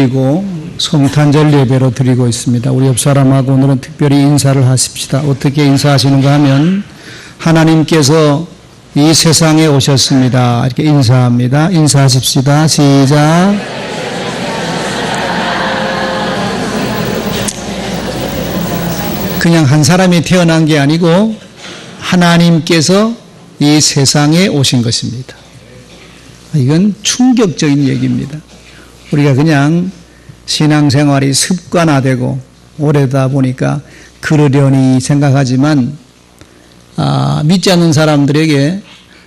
드리고 성탄절 예배로 드리고 있습니다. 우리 옆 사람하고 오늘은 특별히 인사를 하십시다. 어떻게 인사하시는가 하면 하나님께서 이 세상에 오셨습니다. 이렇게 인사합니다. 인사하십시다. 시작. 그냥 한 사람이 태어난 게 아니고 하나님께서 이 세상에 오신 것입니다. 이건 충격적인 얘기입니다. 우리가 그냥 신앙생활이 습관화되고 오래다 보니까 그러려니 생각하지만 믿지 않는 사람들에게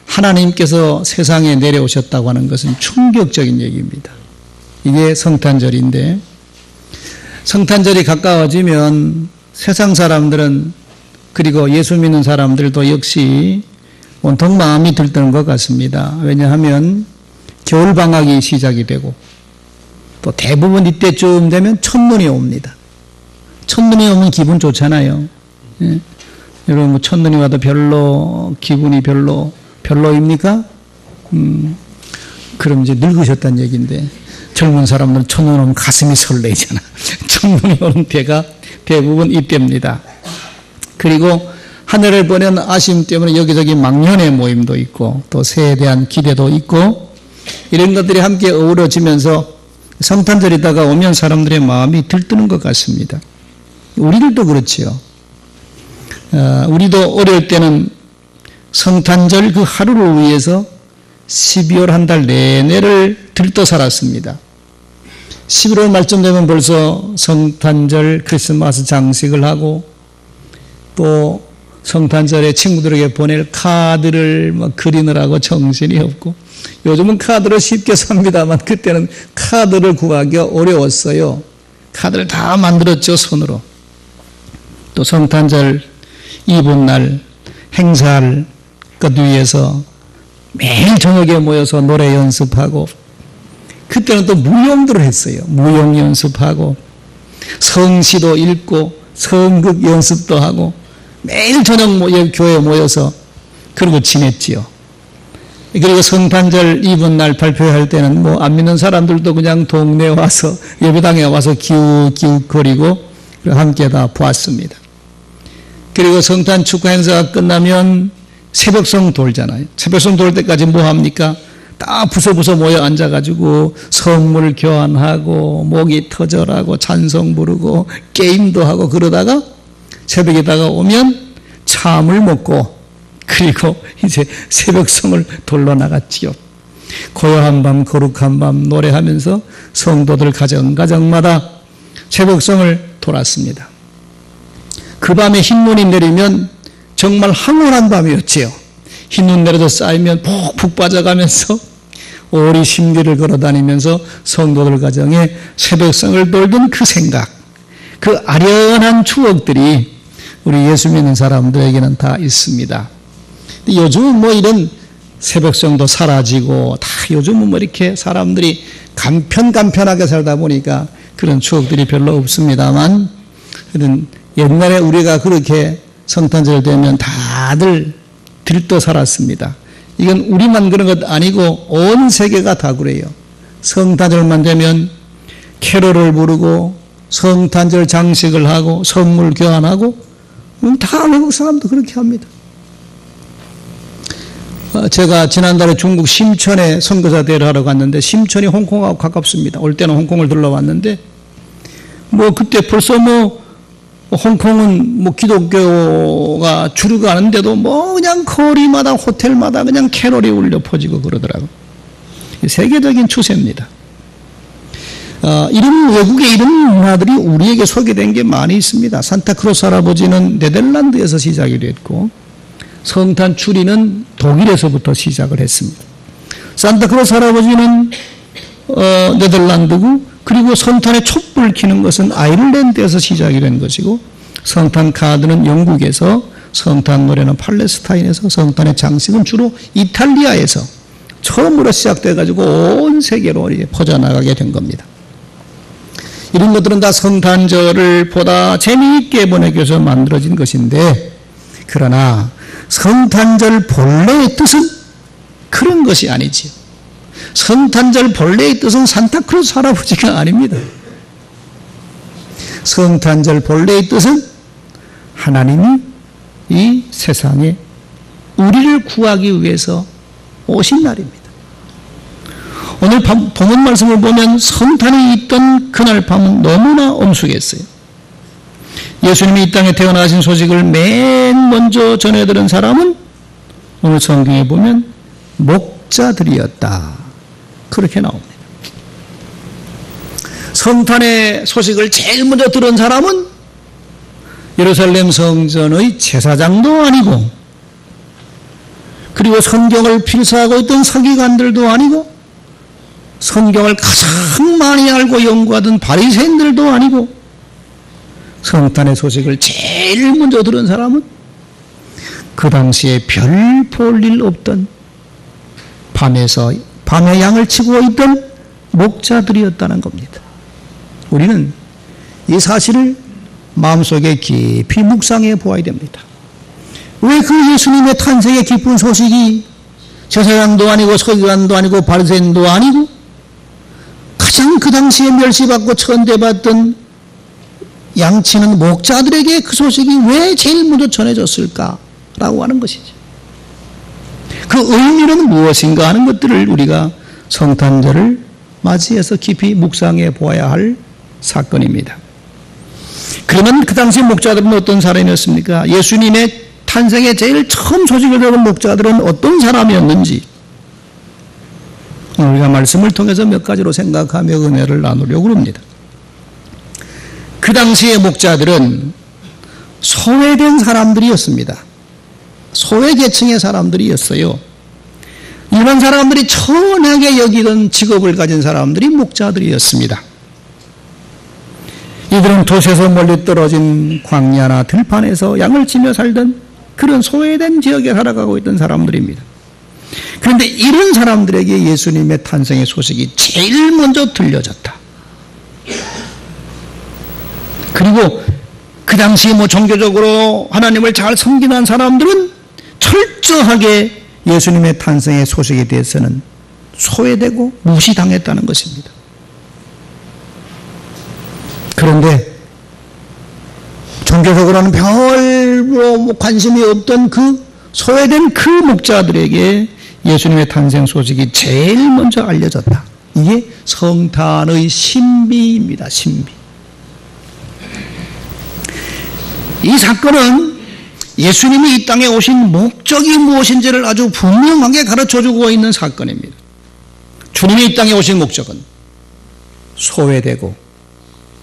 하나님께서 세상에 내려오셨다고 하는 것은 충격적인 얘기입니다. 이게 성탄절인데 성탄절이 가까워지면 세상 사람들은 그리고 예수 믿는 사람들도 역시 온통 마음이 들뜨는 것 같습니다. 왜냐하면 겨울방학이 시작이 되고 또 대부분 이때쯤 되면 첫눈이 옵니다. 첫눈이 오면 기분 좋잖아요. 예. 여러분 뭐 첫눈이 와도 기분이 별로입니까? 그럼 이제 늙으셨다는 얘기인데 젊은 사람들은 첫눈 오면 가슴이 설레잖아. 첫눈이 오는 때가 대부분 이때입니다. 그리고 하늘을 보는 아쉬움 때문에 여기저기 망년의 모임도 있고 또 새해 대한 기대도 있고 이런 것들이 함께 어우러지면서 성탄절이다가 오면 사람들의 마음이 들뜨는 것 같습니다. 우리들도 그렇지요. 우리도 어릴 때는 성탄절 그 하루를 위해서 12월 한 달 내내를 들떠 살았습니다. 11월 말쯤 되면 벌써 성탄절 크리스마스 장식을 하고 또 성탄절에 친구들에게 보낼 카드를 그리느라고 정신이 없고 요즘은 카드를 쉽게 삽니다만 그때는 카드를 구하기가 어려웠어요. 카드를 다 만들었죠, 손으로. 또 성탄절 이브날 행사할 것 위해서 매일 저녁에 모여서 노래 연습하고 그때는 또 무용들을 했어요. 무용 연습하고 성시도 읽고 성극 연습도 하고 매일 저녁 교회에 모여서 그러고 지냈지요. 그리고 성탄절 이브날 발표할 때는 뭐 안 믿는 사람들도 그냥 동네에 와서 예배당에 와서 기웃기웃거리고 함께 다 보았습니다. 그리고 성탄 축하 행사가 끝나면 새벽송 돌잖아요. 새벽송 돌 때까지 뭐 합니까? 다 부서부서 모여 앉아가지고 선물 교환하고 목이 터져라고 찬송 부르고 게임도 하고 그러다가 새벽에다가 오면 참을 먹고 그리고 이제 새벽송을 돌러 나갔지요. 고요한 밤 거룩한 밤 노래하면서 성도들 가정가정마다 새벽송을 돌았습니다. 그 밤에 흰눈이 내리면 정말 황홀한 밤이었지요. 흰눈 내려서 쌓이면 푹푹 빠져가면서 오리 심리를 걸어다니면서 성도들 가정에 새벽성을 돌던 그 생각, 그 아련한 추억들이 우리 예수 믿는 사람들에게는 다 있습니다. 요즘은 뭐 이런 새벽성도 사라지고 다 요즘은 뭐 이렇게 사람들이 간편하게 살다 보니까 그런 추억들이 별로 없습니다만 옛날에 우리가 그렇게 성탄절 되면 다들 들떠 살았습니다. 이건 우리만 그런 것 아니고 온 세계가 다 그래요. 성탄절만 되면 캐롤을 부르고 성탄절 장식을 하고 선물 교환하고 다 외국 사람도 그렇게 합니다. 제가 지난달에 중국 심천에 선교사 대회를 하러 갔는데 심천이 홍콩하고 가깝습니다. 올 때는 홍콩을 들러왔는데 뭐 그때 벌써 홍콩은 기독교가 주류가 아는데도 그냥 거리마다 호텔마다 그냥 캐롤이 울려 퍼지고 그러더라고요. 세계적인 추세입니다. 이런 외국의 이런 문화들이 우리에게 소개된 게 많이 있습니다. 산타크로스 할아버지는 네덜란드에서 시작이 됐고 성탄 추리는 독일에서부터 시작을 했습니다. 산타크로스 할아버지는 네덜란드고 그리고 성탄에 촛불 켜는 것은 아이르랜드에서 시작이 된 것이고 성탄 카드는 영국에서 성탄 노래는 팔레스타인에서 성탄의 장식은 주로 이탈리아에서 처음으로 시작돼가지고 온 세계로 이제 퍼져나가게 된 겁니다. 이런 것들은 다 성탄절을 보다 재미있게 보내기 위해서 만들어진 것인데 그러나 성탄절 본래의 뜻은 그런 것이 아니지요. 성탄절 본래의 뜻은 산타크로스 할아버지가 아닙니다. 성탄절 본래의 뜻은 하나님이 이 세상에 우리를 구하기 위해서 오신 날입니다. 오늘 본문 말씀을 보면 성탄이 있던 그날 밤은 너무나 엄숙했어요. 예수님이 이 땅에 태어나신 소식을 맨 먼저 전해들은 사람은 오늘 성경에 보면 목자들이었다. 그렇게 나옵니다. 성탄의 소식을 제일 먼저 들은 사람은 예루살렘 성전의 제사장도 아니고, 그리고 성경을 필사하고 있던 서기관들도 아니고, 성경을 가장 많이 알고 연구하던 바리새인들도 아니고, 성탄의 소식을 제일 먼저 들은 사람은 그 당시에 별 볼 일 없던 밤에 양을 치고 있던 목자들이었다는 겁니다. 우리는 이 사실을 마음속에 깊이 묵상해 보아야 됩니다. 왜 그 예수님의 탄생의 기쁜 소식이 제사장도 아니고 서기관도 아니고 바리새인도 아니고 가장 그 당시에 멸시받고 천대받던 양치는 목자들에게 그 소식이 왜 제일 먼저 전해졌을까라고 하는 것이죠. 그 의미는 무엇인가 하는 것들을 우리가 성탄절을 맞이해서 깊이 묵상해 보아야 할 사건입니다. 그러면 그 당시 목자들은 어떤 사람이었습니까? 예수님의 탄생에 제일 처음 소식을 들은 목자들은 어떤 사람이었는지 우리가 말씀을 통해서 몇 가지로 생각하며 은혜를 나누려고 합니다. 그 당시의 목자들은 소외된 사람들이었습니다. 소외계층의 사람들이었어요. 일반 사람들이 천하게 여기던 직업을 가진 사람들이 목자들이었습니다. 이들은 도시에서 멀리 떨어진 광야나 들판에서 양을 치며 살던 그런 소외된 지역에 살아가고 있던 사람들입니다. 그런데 이런 사람들에게 예수님의 탄생의 소식이 제일 먼저 들려졌다. 그리고 그 당시 종교적으로 하나님을 잘 섬기는 사람들은 철저하게 예수님의 탄생의 소식에 대해서는 소외되고 무시당했다는 것입니다. 그런데 종교적으로는 별로 관심이 없던 그 소외된 그 목자들에게 예수님의 탄생 소식이 제일 먼저 알려졌다. 이게 성탄의 신비입니다. 신비. 이 사건은 예수님이 이 땅에 오신 목적이 무엇인지를 아주 분명하게 가르쳐주고 있는 사건입니다. 주님이 이 땅에 오신 목적은 소외되고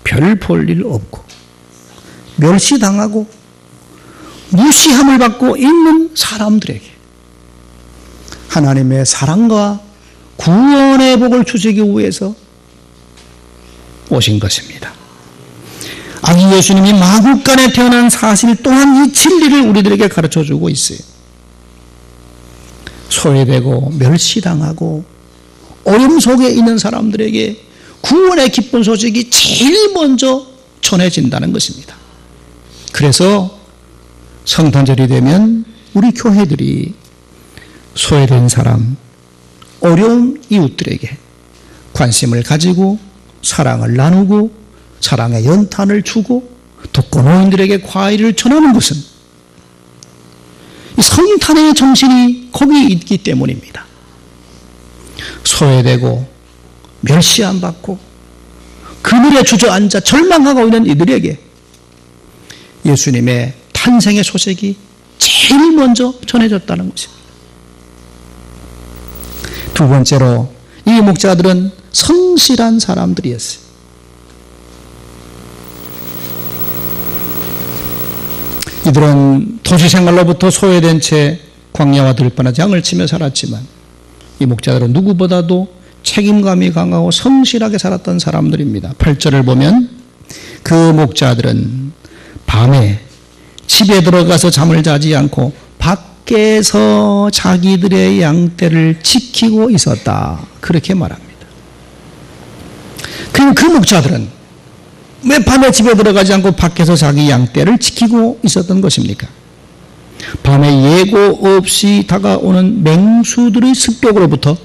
별 볼 일 없고 멸시당하고 무시함을 받고 있는 사람들에게 하나님의 사랑과 구원의 복을 주시기 위해서 오신 것입니다. 아기 예수님이 마국간에 태어난 사실 또한 이 진리를 우리들에게 가르쳐주고 있어요. 소외되고 멸시당하고 어려움 속에 있는 사람들에게 구원의 기쁜 소식이 제일 먼저 전해진다는 것입니다. 그래서 성탄절이 되면 우리 교회들이 소외된 사람, 어려운 이웃들에게 관심을 가지고 사랑을 나누고 사랑의 연탄을 주고 독거노인들에게 과일을 전하는 것은 이 성탄의 정신이 거기 있기 때문입니다. 소외되고 멸시함받고 그늘에 주저앉아 절망하고 있는 이들에게 예수님의 탄생의 소식이 제일 먼저 전해졌다는 것입니다. 두 번째로 이 목자들은 성실한 사람들이었어요. 이들은 도시 생활로부터 소외된 채 광야와 들판에서 양을 치며 살았지만 이 목자들은 누구보다도 책임감이 강하고 성실하게 살았던 사람들입니다. 8절을 보면 그 목자들은 밤에 집에 들어가서 잠을 자지 않고 밖에서 자기들의 양떼를 지키고 있었다. 그렇게 말합니다. 그럼 그 목자들은 왜 밤에 집에 들어가지 않고 밖에서 자기 양떼를 지키고 있었던 것입니까? 밤에 예고 없이 다가오는 맹수들의 습격으로부터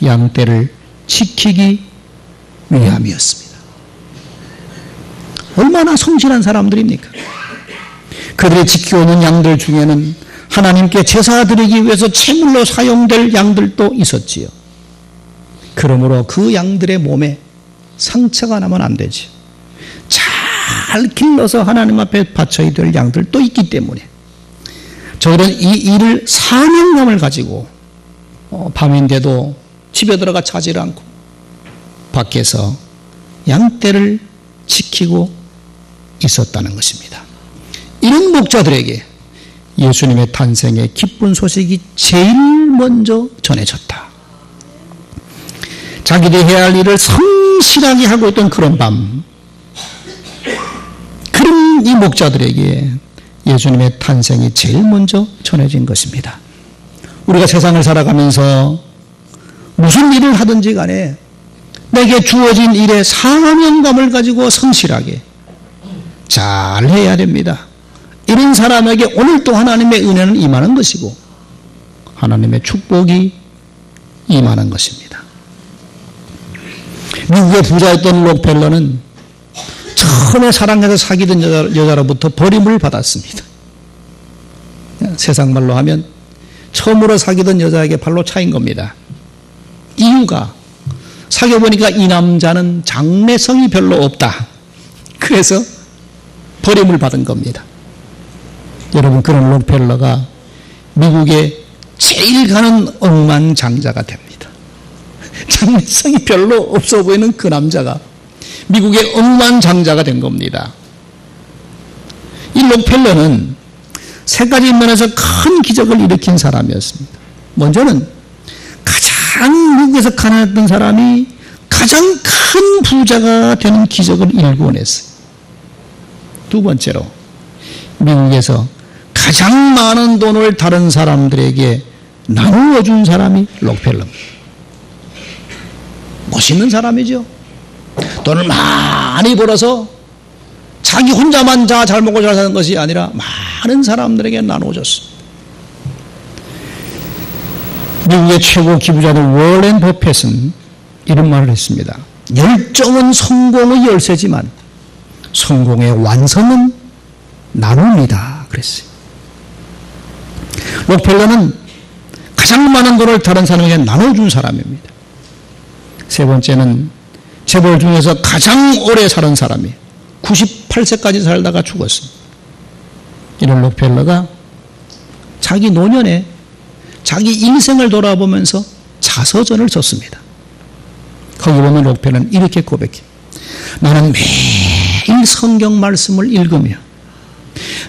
양떼를 지키기 위함이었습니다. 얼마나 성실한 사람들입니까? 그들이 지키고 있는 양들 중에는 하나님께 제사 드리기 위해서 제물로 사용될 양들도 있었지요. 그러므로 그 양들의 몸에 상처가 나면 안 되지. 잘 길러서 하나님 앞에 바쳐야 될 양들도 있기 때문에 저들은 이 일을 사명감을 가지고 밤인데도 집에 들어가 자질 않고 밖에서 양떼를 지키고 있었다는 것입니다. 이런 목자들에게 예수님의 탄생의 기쁜 소식이 제일 먼저 전해졌다. 자기들이 해야 할 일을 성실하게 하고 있던 그런 밤, 그런 이 목자들에게 예수님의 탄생이 제일 먼저 전해진 것입니다. 우리가 세상을 살아가면서 무슨 일을 하든지 간에 내게 주어진 일에 사명감을 가지고 성실하게 잘 해야 됩니다. 이런 사람에게 오늘 또 하나님의 은혜는 임하는 것이고 하나님의 축복이 임하는 것입니다. 미국의 부자였던 록펠러는 처음에 사랑해서 사귀던 여자로부터 버림을 받았습니다. 세상 말로 하면 처음으로 사귀던 여자에게 발로 차인 겁니다. 이유가 사귀어보니까 이 남자는 장래성이 별로 없다. 그래서 버림을 받은 겁니다. 여러분, 그런 록펠러가 미국의 제일 가는 억만장자가 됩니다. 장래성이 별로 없어 보이는 그 남자가 미국의 억만장자가 된 겁니다. 이 록펠러는 세 가지 면에서 큰 기적을 일으킨 사람이었습니다. 먼저는 가장 미국에서 가난했던 사람이 가장 큰 부자가 되는 기적을 일궈냈어요. 두 번째로 미국에서 가장 많은 돈을 다른 사람들에게 나누어 준 사람이 록펠러입니다. 멋있는 사람이죠. 돈을 많이 벌어서 자기 혼자만 잘 먹고 잘 사는 것이 아니라 많은 사람들에게 나눠줬습니다. 미국의 최고 기부자들 워렌 버핏은 이런 말을 했습니다. 열정은 성공의 열쇠지만 성공의 완성은 나눔이다 그랬어요. 록펠러는 가장 많은 돈을 다른 사람에게 나눠준 사람입니다. 세 번째는 재벌 중에서 가장 오래 사는 사람이 98세까지 살다가 죽었습니다. 이런 록펠러가 자기 노년에 자기 인생을 돌아보면서 자서전을 썼습니다. 거기 보면 록펠러는 이렇게 고백해요. 나는 매일 성경 말씀을 읽으며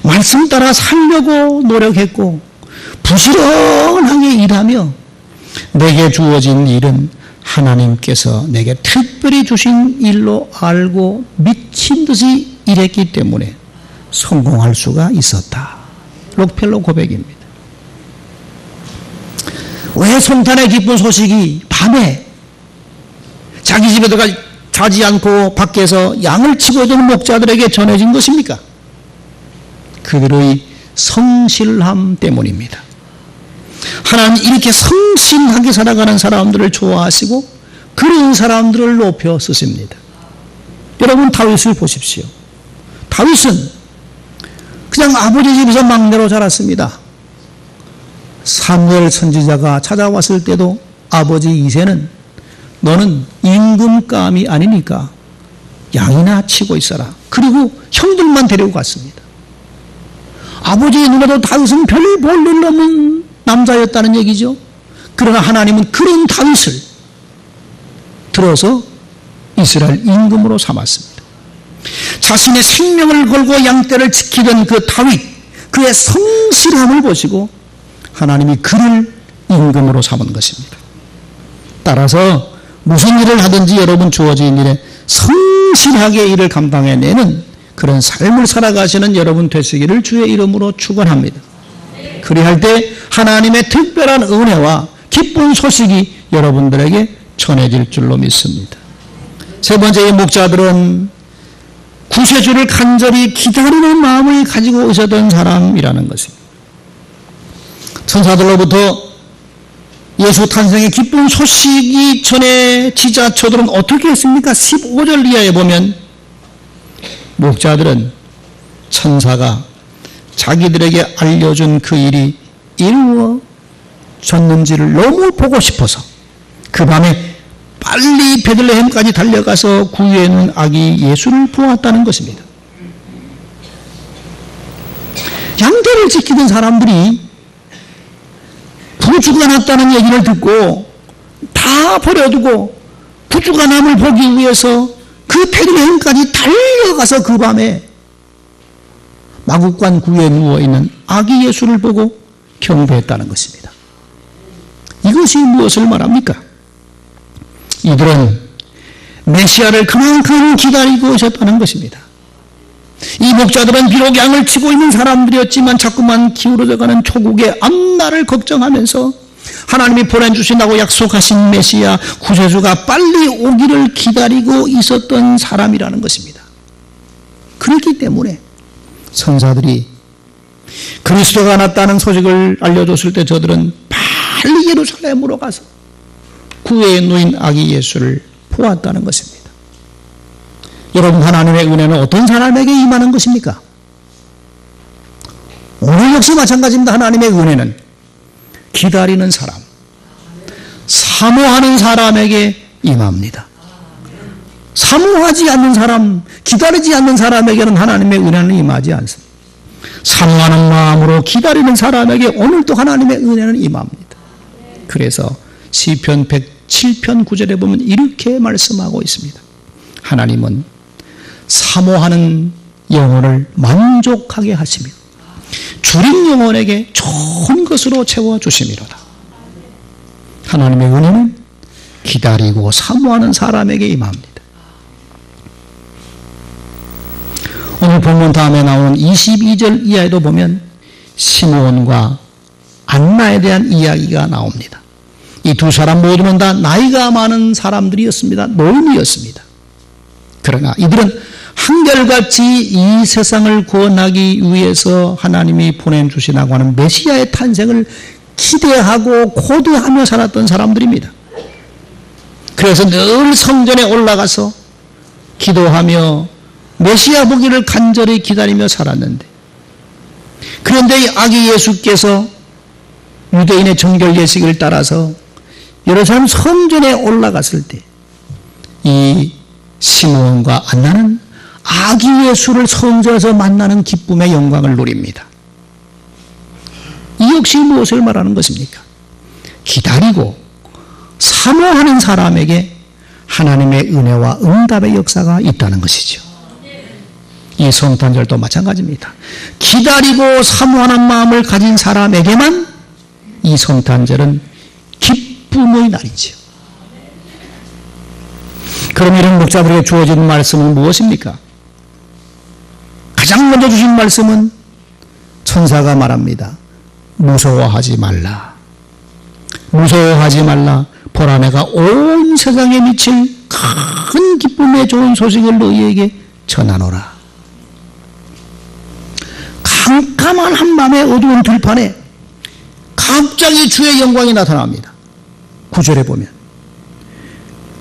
말씀 따라 살려고 노력했고 부지런하게 일하며 내게 주어진 일은 하나님께서 내게 특별히 주신 일로 알고 미친 듯이 일했기 때문에 성공할 수가 있었다. 록펠러 고백입니다. 왜 성탄의 기쁜 소식이 밤에 자기 집에 들어가 자지 않고 밖에서 양을 치고 있던 목자들에게 전해진 것입니까? 그들의 성실함 때문입니다. 하나님 이렇게 성실하게 살아가는 사람들을 좋아하시고 그런 사람들을 높여 쓰십니다. 여러분, 다윗을 보십시오. 다윗은 그냥 아버지 집에서 막내로 자랐습니다. 사무엘 선지자가 찾아왔을 때도 아버지 이새는 너는 임금감이 아니니까 양이나 치고 있어라. 그리고 형들만 데리고 갔습니다. 아버지의 눈에도 다윗은 별 볼 일 없는 남자였다는 얘기죠. 그러나 하나님은 그런 다윗을 들어서 이스라엘 임금으로 삼았습니다. 자신의 생명을 걸고 양떼를 지키던 그 다윗, 그의 성실함을 보시고 하나님이 그를 임금으로 삼은 것입니다. 따라서 무슨 일을 하든지 여러분 주어진 일에 성실하게 일을 감당해내는 그런 삶을 살아가시는 여러분 되시기를 주의 이름으로 축원합니다. 그리할 때 하나님의 특별한 은혜와 기쁜 소식이 여러분들에게 전해질 줄로 믿습니다. 세 번째, 이 목자들은 구세주를 간절히 기다리는 마음을 가지고 있었던 사람이라는 것입니다. 천사들로부터 예수 탄생의 기쁜 소식이 전해지자 저들은 어떻게 했습니까? 15절 이하에 보면 목자들은 천사가 자기들에게 알려준 그 일이 이루어졌는지를 너무 보고 싶어서 그 밤에 빨리 베들레헴까지 달려가서 구유에 누운 아기 예수를 보았다는 것입니다. 양떼를 지키던 사람들이 구주가 났다는 얘기를 듣고 다 버려두고 구주가 남을 보기 위해서 그 베들레헴까지 달려가서 그 밤에 마구간 구유에 누워있는 아기 예수를 보고 경배했다는 것입니다. 이것이 무엇을 말합니까? 이들은 메시아를 그만큼 기다리고 있었다는 것입니다. 이 목자들은 비록 양을 치고 있는 사람들이었지만 자꾸만 기울어져가는 초국의 앞날을 걱정하면서 하나님이 보내주신다고 약속하신 메시아 구세주가 빨리 오기를 기다리고 있었던 사람이라는 것입니다. 그렇기 때문에 선사들이 그리스도가 났다는 소식을 알려줬을 때 저들은 빨리 예루살렘으로 가서 구유에 누인 아기 예수를 보았다는 것입니다. 여러분, 하나님의 은혜는 어떤 사람에게 임하는 것입니까? 오늘 역시 마찬가지입니다. 하나님의 은혜는 기다리는 사람, 사모하는 사람에게 임합니다. 사모하지 않는 사람, 기다리지 않는 사람에게는 하나님의 은혜는 임하지 않습니다. 사모하는 마음으로 기다리는 사람에게 오늘도 하나님의 은혜는 임합니다. 그래서 시편 107편 9절에 보면 이렇게 말씀하고 있습니다. 하나님은 사모하는 영혼을 만족하게 하시며 줄인 영혼에게 좋은 것으로 채워주심이로다. 하나님의 은혜는 기다리고 사모하는 사람에게 임합니다. 오늘 본문 다음에 나오는 22절 이하에도 보면 시므온과 안나에 대한 이야기가 나옵니다. 이 두 사람 모두는 다 나이가 많은 사람들이었습니다. 노인이었습니다. 그러나 이들은 한결같이 이 세상을 구원하기 위해서 하나님이 보내주시라고 하는 메시아의 탄생을 기대하고 고대하며 살았던 사람들입니다. 그래서 늘 성전에 올라가서 기도하며 메시아 보기를 간절히 기다리며 살았는데, 그런데 이 아기 예수께서 유대인의 정결 예식을 따라서 예루살렘 성전에 올라갔을 때 이 시므온과 안나는 아기 예수를 성전에서 만나는 기쁨의 영광을 누립니다. 이 역시 무엇을 말하는 것입니까? 기다리고 사모하는 사람에게 하나님의 은혜와 응답의 역사가 있다는 것이죠. 이 성탄절도 마찬가지입니다. 기다리고 사모하는 마음을 가진 사람에게만 이 성탄절은 기쁨의 날이죠. 그럼 이런 목자들에게 주어진 말씀은 무엇입니까? 가장 먼저 주신 말씀은 천사가 말합니다. 무서워하지 말라. 무서워하지 말라. 보라, 내가 온 세상에 미칠 큰 기쁨의 좋은 소식을 너희에게 전하노라. 깜깜한 한밤의 어두운 들판에 갑자기 주의 영광이 나타납니다. 9절에 보면.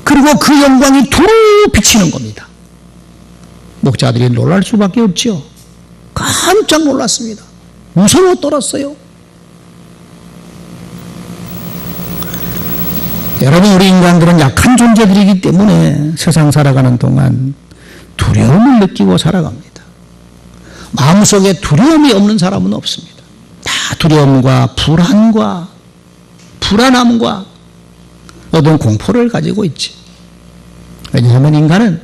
그리고 그 영광이 두루 비치는 겁니다. 목자들이 놀랄 수밖에 없죠. 깜짝 놀랐습니다. 무서워 떨었어요. 여러분, 우리 인간들은 약한 존재들이기 때문에 세상 살아가는 동안 두려움을 느끼고 살아갑니다. 마음속에 두려움이 없는 사람은 없습니다. 다 두려움과 불안과 불안함과 어떤 공포를 가지고 있지. 왜냐하면 인간은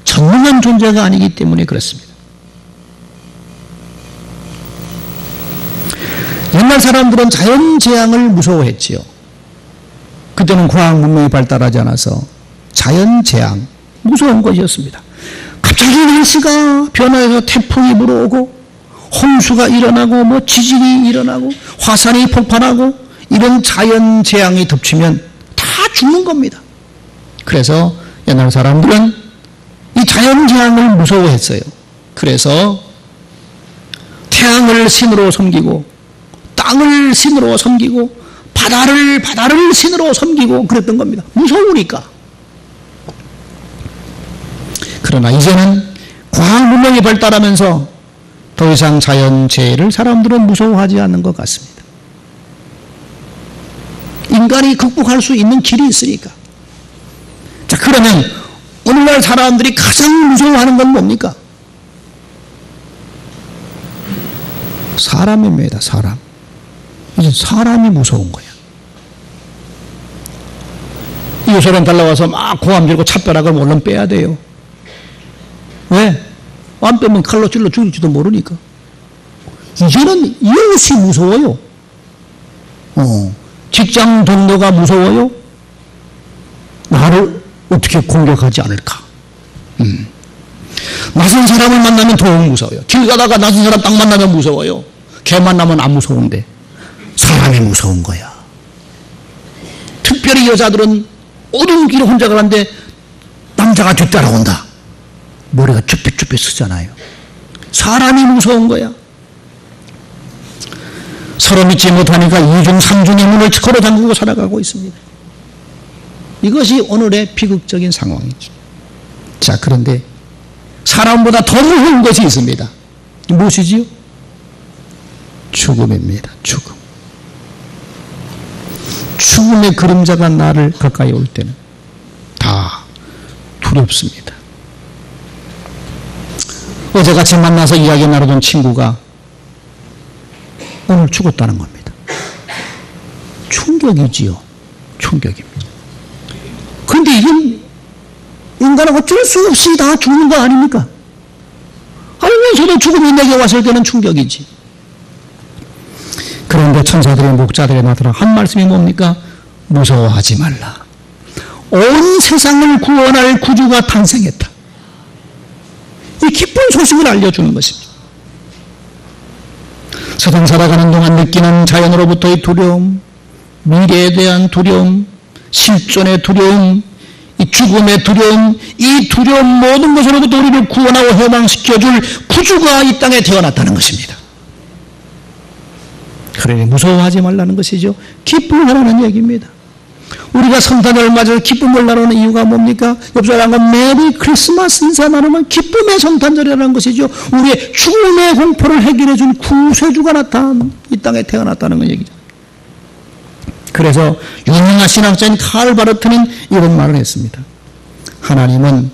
전능한 존재가 아니기 때문에 그렇습니다. 옛날 사람들은 자연재앙을 무서워했지요. 그때는 과학 문명이 발달하지 않아서 자연재앙, 무서운 것이었습니다. 갑자기 날씨가 변화해서 태풍이 불어오고 홍수가 일어나고 지진이 일어나고 화산이 폭발하고 이런 자연재앙이 덮치면 다 죽는 겁니다. 그래서 옛날 사람들은 이 자연재앙을 무서워했어요. 그래서 태양을 신으로 섬기고 땅을 신으로 섬기고 바다를 신으로 섬기고 그랬던 겁니다. 무서우니까. 그러나 이제는 과학 문명이 발달하면서 더 이상 자연재해를 사람들은 무서워하지 않는 것 같습니다. 인간이 극복할 수 있는 길이 있으니까. 자, 그러면 오늘날 사람들이 가장 무서워하는 건 뭡니까? 사람입니다. 사람. 이제 사람이 무서운 거야. 이 사람 달라와서 막 고함 지르고 찻벼락을 얼른 빼야 돼요. 왜? 안 빼면 칼로 찔러 죽일지도 모르니까. 이제는 이웃이 무서워요. 직장 동료가 무서워요. 나를 어떻게 공격하지 않을까. 낯선 사람을 만나면 더욱 무서워요. 길 가다가 낯선 사람 딱 만나면 무서워요. 걔 만나면 안 무서운데 사람이 무서운 거야. 특별히 여자들은 어두운 길을 혼자 가는데 남자가 뒤따라온다. 머리가 쭈뼛쭈뼛 쓰잖아요. 사람이 무서운 거야. 서로 믿지 못하니까 이중 삼중의 문을 걸어 잠그고 살아가고 있습니다. 이것이 오늘의 비극적인 상황이죠. 자, 그런데 사람보다 더 무서운 것이 있습니다. 무엇이지요? 죽음입니다. 죽음. 죽음의 그림자가 나를 가까이 올 때는 다 두렵습니다. 어제 같이 만나서 이야기 나누던 친구가 오늘 죽었다는 겁니다. 충격이지요. 충격입니다. 그런데 이건 인간은 어쩔 수 없이 다 죽는 거 아닙니까? 알면서도 죽음이 내게 왔을 때는 충격이지. 그런데 천사들의 목자들의 나타나 한 말씀이 뭡니까? 무서워하지 말라. 온 세상을 구원할 구주가 탄생했다. 이 기쁜 소식을 알려주는 것입니다. 세상 살아가는 동안 느끼는 자연으로부터의 두려움, 미래에 대한 두려움, 실존의 두려움, 이 죽음의 두려움, 이 두려움 모든 것으로부터 우리를 구원하고 해방시켜줄 구주가 이 땅에 태어났다는 것입니다. 그러니 무서워하지 말라는 것이죠. 기쁨을 하라는 얘기입니다. 우리가 성탄을 맞아서 기쁨을 나누는 이유가 뭡니까? 옆 사람과 메리 크리스마스 인사 나누면 기쁨의 성탄절이라는 것이죠. 우리의 죽음의 공포를 해결해 준 구세주가 나타난 이 땅에 태어났다는 얘기죠. 그래서 유명한 신학자인 칼 바르트는 이런 말을 했습니다. 하나님은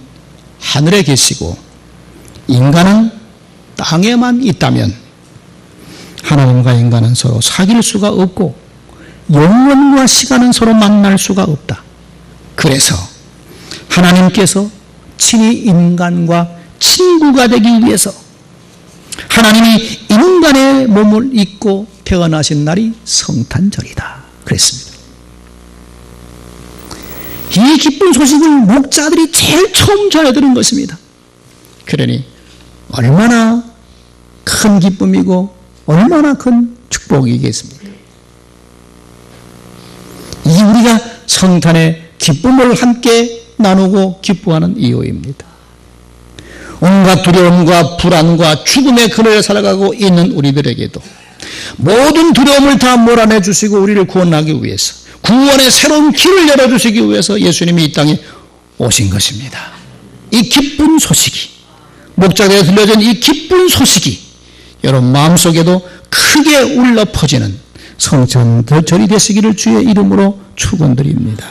하늘에 계시고 인간은 땅에만 있다면 하나님과 인간은 서로 사귈 수가 없고 영원과 시간은 서로 만날 수가 없다. 그래서 하나님께서 친히 인간과 친구가 되기 위해서 하나님이 인간의 몸을 입고 태어나신 날이 성탄절이다. 그랬습니다. 이 기쁜 소식을 목자들이 제일 처음 전해들은 것입니다. 그러니 얼마나 큰 기쁨이고 얼마나 큰 축복이겠습니까? 이 우리가 성탄의 기쁨을 함께 나누고 기뻐하는 이유입니다. 온갖 두려움과 불안과 죽음의 그늘에 살아가고 있는 우리들에게도 모든 두려움을 다 몰아내 주시고 우리를 구원하기 위해서 구원의 새로운 길을 열어주시기 위해서 예수님이 이 땅에 오신 것입니다. 이 기쁜 소식이 목자들에 들려진 이 기쁜 소식이 여러분 마음속에도 크게 울려 퍼지는 성탄절이 되시기를 주의 이름으로 축원드립니다.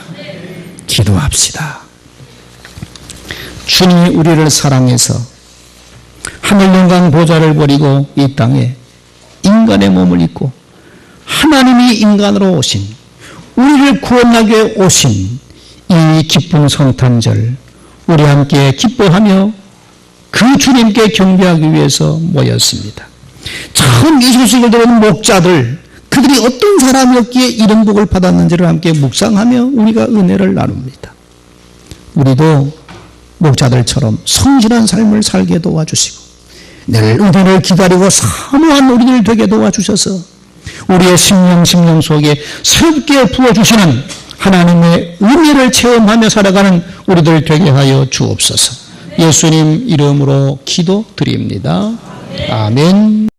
기도합시다. 주님이 우리를 사랑해서 하늘 영광 보좌를 버리고 이 땅에 인간의 몸을 입고 하나님이 인간으로 오신 우리를 구원하기 위해 오신 이 기쁜 성탄절 우리 함께 기뻐하며 그 주님께 경배하기 위해서 모였습니다. 처음 이 소식을 들은 목자들 그들이 어떤 사람이었기에 이런 복을 받았는지를 함께 묵상하며 우리가 은혜를 나눕니다. 우리도 목자들처럼 성실한 삶을 살게 도와주시고 늘 은혜를 기다리고 사모한 우리들 되게 도와주셔서 우리의 심령 속에 새롭게 부어주시는 하나님의 은혜를 체험하며 살아가는 우리들 되게 하여 주옵소서. 예수님 이름으로 기도드립니다. 아멘.